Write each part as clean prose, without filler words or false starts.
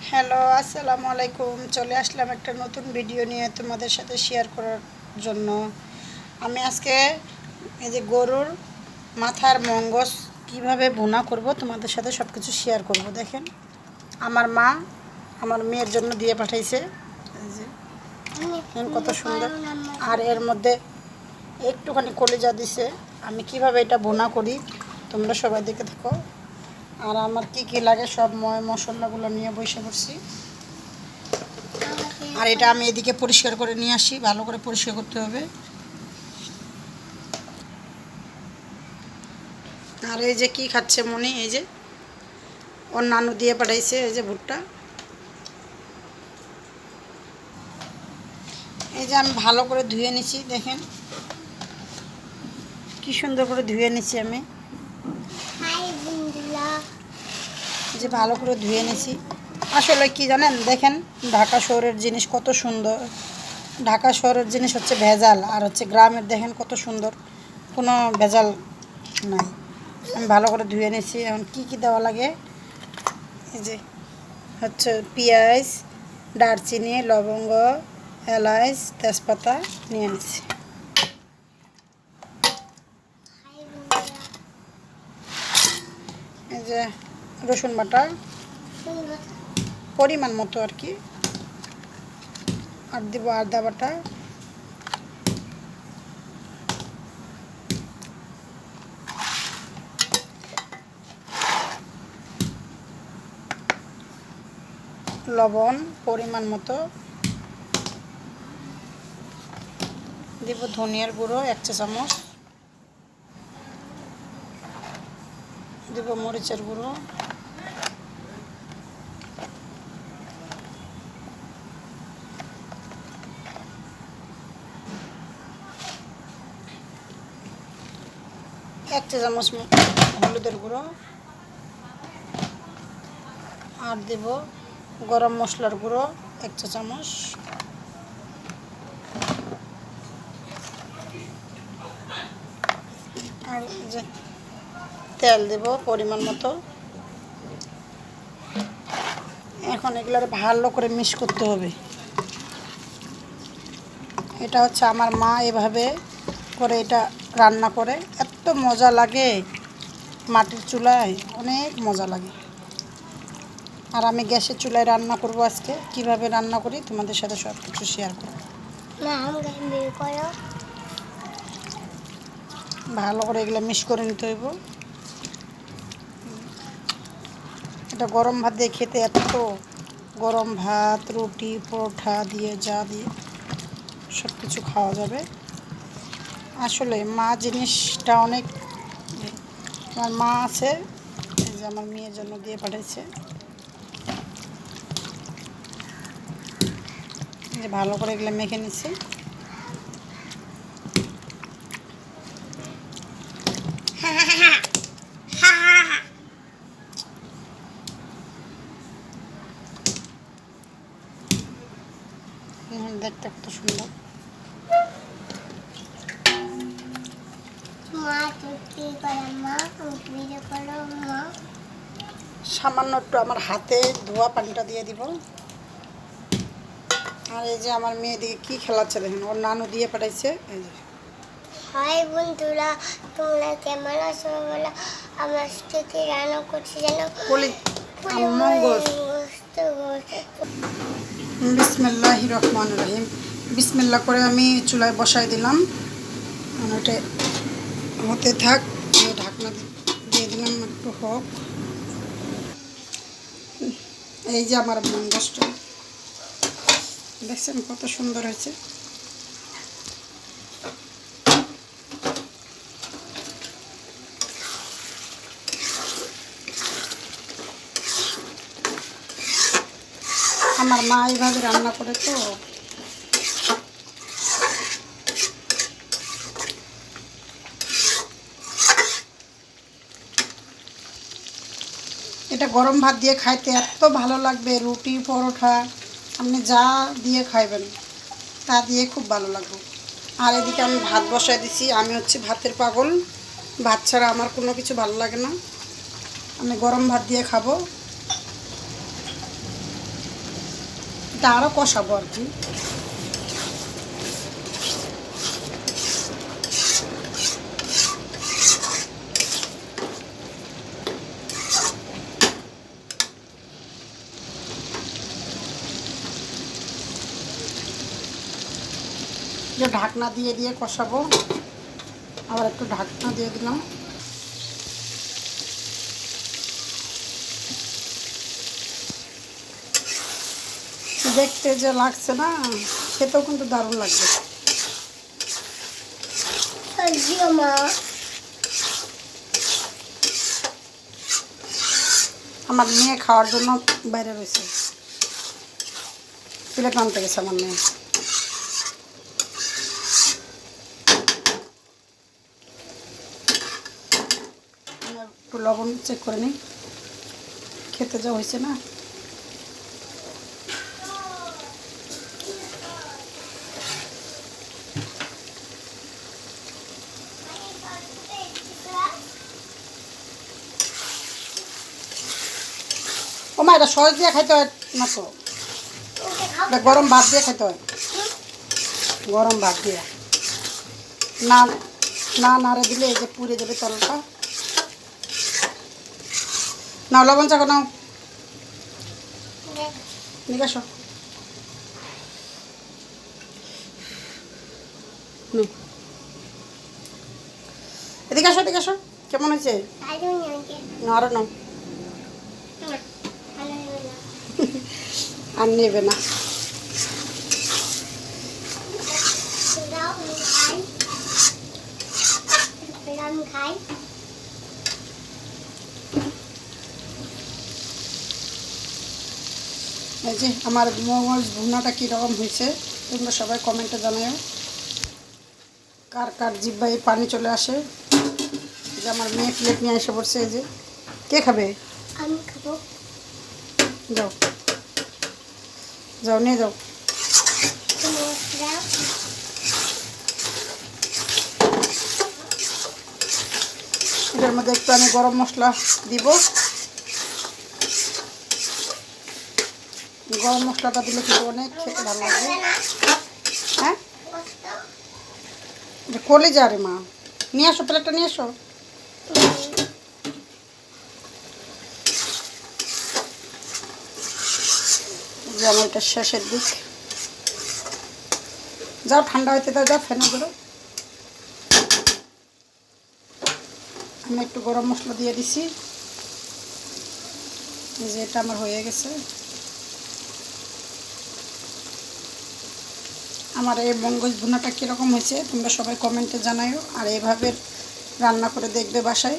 Hello, আসসালামু আলাইকুম। চলে আসলাম একটা নতুন ভিডিও নিয়ে তোমাদের সাথে শেয়ার করার জন্য। আমি আজকে এই যে গরুর মাথার মঙ্গস কিভাবে ভুনা করব তোমাদের সাথে সব কিছু শেয়ার করব। দেখেন, আমার মা আমার মেয়ের জন্য দিয়ে পাঠাইছে। এই যে দেখেন কত সুন্দর। আর এর মধ্যে একটুখানি কলিজা দিছে। আমি কিভাবে এটা ভুনা করি তোমরা সবাই দেখে থাকো। আর আমার কি কি লাগে সব মশলাগুলো নিয়ে বসে পড়ছি। আর এটা আমি এদিকে পরিষ্কার করে নিয়ে আসি, ভালো করে পরিষ্কার করতে হবে। আর এই যে কি খাচ্ছে মনি, এই যে ওর নানু দিয়ে পাঠাইছে এই যে ভুট্টা। এই যে আমি ভালো করে ধুয়ে নিছি, দেখেন কি সুন্দর করে ধুয়ে নিছি আমি। যে ভালো করে ধুয়ে নিছি। আসলে কি জানেন, দেখেন ঢাকা শহরের জিনিস কত সুন্দর। ঢাকা শহরের জিনিস হচ্ছে ভেজাল, আর হচ্ছে গ্রামের দেখেন কত সুন্দর, কোনো ভেজাল নাই। আমি ভালো করে ধুয়ে নিছি। এখন কি কি দেওয়া লাগে, এই যে হচ্ছে পেঁয়াজ, দারচিনি, লবঙ্গ, এলাচ, তেজপাতা নিয়ে নিছি। এই যে রসুন বাটা পরিমাণ মতো আর কি, আর দিব আদা বাটা, লবণ পরিমাণ মতো দিব, ধনিয়ার গুঁড়ো 1 চা চামচ দিব, মরিচের গুঁড়ো, এক চা চামচ হলুদের গুঁড়ো, আর দেব গরম মশলার গুঁড়ো 1 চা চামচ, আর যে তেল দেব পরিমাণ মতো। এখন এগুলোর ভালো করে মিক্স করতে হবে। এটা হচ্ছে আমার মা এভাবে করে এটা রান্না করে, এত মজা লাগে। মাটির চুলায় অনেক মজা লাগে। আর আমি গ্যাসের চুলায় রান্না করব আজকে। কিভাবে রান্না করি তোমাদের সাথে সব কিছু শেয়ার করব। ভালো করে এগুলো মিক্স করে নিতে হইব। এটা গরম ভাত দিয়ে খেতে এত, গরম ভাত, রুটি, পরোঠা দিয়ে যা দিয়ে সব কিছু খাওয়া যাবে। আসলে মা জিনিসটা অনেক, আমার মা আছে, এই যে আমার মেয়ের জন্য দিয়ে পাঠাইছে। যে ভালো করে এগুলো মেখে নিচ্ছি। দেখতে কত সুন্দর। সামান্য একটু আমার হাতে ধোয়া পানিটা দিয়ে দিব। আর এই যে আমার মেয়ে দিকে কি খেলাচ্ছে দেখেন, ওর নানু দিয়ে পাঠাইছে। এই যে হাই বন্ধুরা, তোমরা কেমন আছো বলো। আমরা আজকে রান্না করছি জানো, মঙ্গস। বিসমিল্লাহির রহমানির রহিম। বিসমিল্লাহ করে আমি চুলায় বসাই দিলাম। ওটা হতে থাক, ঢাকনা দিয়ে দিলাম একটু হোক। এই যে আমার মঙ্গসটা দেখছেন কত সুন্দর হয়েছে। আমার মা এইভাবে রান্না করে তো। এটা গরম ভাত দিয়ে খাইতে এত ভালো লাগবে, রুটি পরোঠা আপনি যা দিয়ে খাইবেন তা দিয়ে খুব ভালো লাগবে। আর এদিকে আমি ভাত বসাই দিছি। আমি হচ্ছে ভাতের পাগল, ভাত ছাড়া আমার কোনো কিছু ভালো লাগে না। আমি গরম ভাত দিয়ে খাবো। এটা আরও কষাবো আর কি। ঢাকনা দিয়ে দিয়ে কষাবো, আবার একটু ঢাকনা দিয়ে দিলাম। দেখতে যে লাগছে না, খেতেও কিন্তু দারুণ লাগবে। আমার মেয়ে খাওয়ার জন্য বাইরে রয়েছে, প্লেট আনতে গেছে আমার মেয়ে। একটু লবণ চেক করে নিই, খেতে যা হয়েছে না। ও মা, এটা সস দিয়ে খাইতে হয় না তো, এটা গরম ভাত দিয়ে খাইতে হয়, গরম ভাত দিয়ে। না না নাড়ে দিলে এই যে পুড়ে যাবে তলটা। নাও লবণ চাকো নাও, নিয়ে আসো। এদিকে আসো, এদিকে আসো। কেমন হয়েছে? আরো নাও, আর নেবে না। খাই এই যে আমার মোমোজ ভুনাটা কীরকম হয়েছে তোমরা সবাই কমেন্টে জানাও। কার কার জিহ্বায় পানি চলে আসে। যে আমার মেয়ে প্লেট নিয়ে এসে পড়ছে। এই যে কে খাবে? আমি খাবো। যাও যাও, নিয়ে যাও। এটার মধ্যে একটু আমি গরম মশলা দিব। গরম মশলাটা দিলে কিন্তু অনেক খেতে ভালো লাগবে। হ্যাঁ, কলিজা রে মা, নিয়ে আসো, প্লেটটা নিয়ে আসো। যে আমার এটা শেষের দিক। যাও ঠান্ডা হইতে দাও, যাও ফেনে করো। আমি একটু গরম মশলা দিয়ে দিছি। এই যে এটা আমার হয়ে গেছে। আমার এই মঙ্গজ ভুনাটা কীরকম হয়েছে তোমরা সবাই কমেন্টে জানাও। আর এইভাবে রান্না করে দেখবে বাসায়,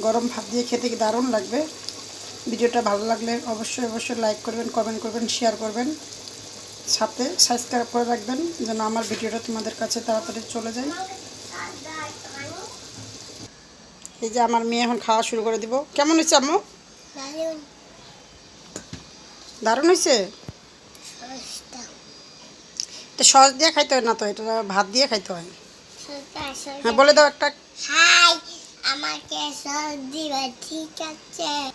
গরম ভাত দিয়ে খেতে কি দারুণ লাগবে। ভিডিওটা ভালো লাগলে অবশ্যই অবশ্যই লাইক করবেন, কমেন্ট করবেন, শেয়ার করবেন, সাথে সাবস্ক্রাইব করে রাখবেন যেন আমার ভিডিওটা তোমাদের কাছে তাড়াতাড়ি চলে যায়। এই যে আমার মেয়ে এখন খাওয়া শুরু করে দিব। কেমন হয়েছে আম্মু? দারুণ হয়েছে। এটা সস দিয়ে খাইতে হয় না তো, এটা ভাত দিয়ে খাইতে হয়। হ্যাঁ বলে দাও একটা। হাই, আমাকে সস দিবা, ঠিক আছে?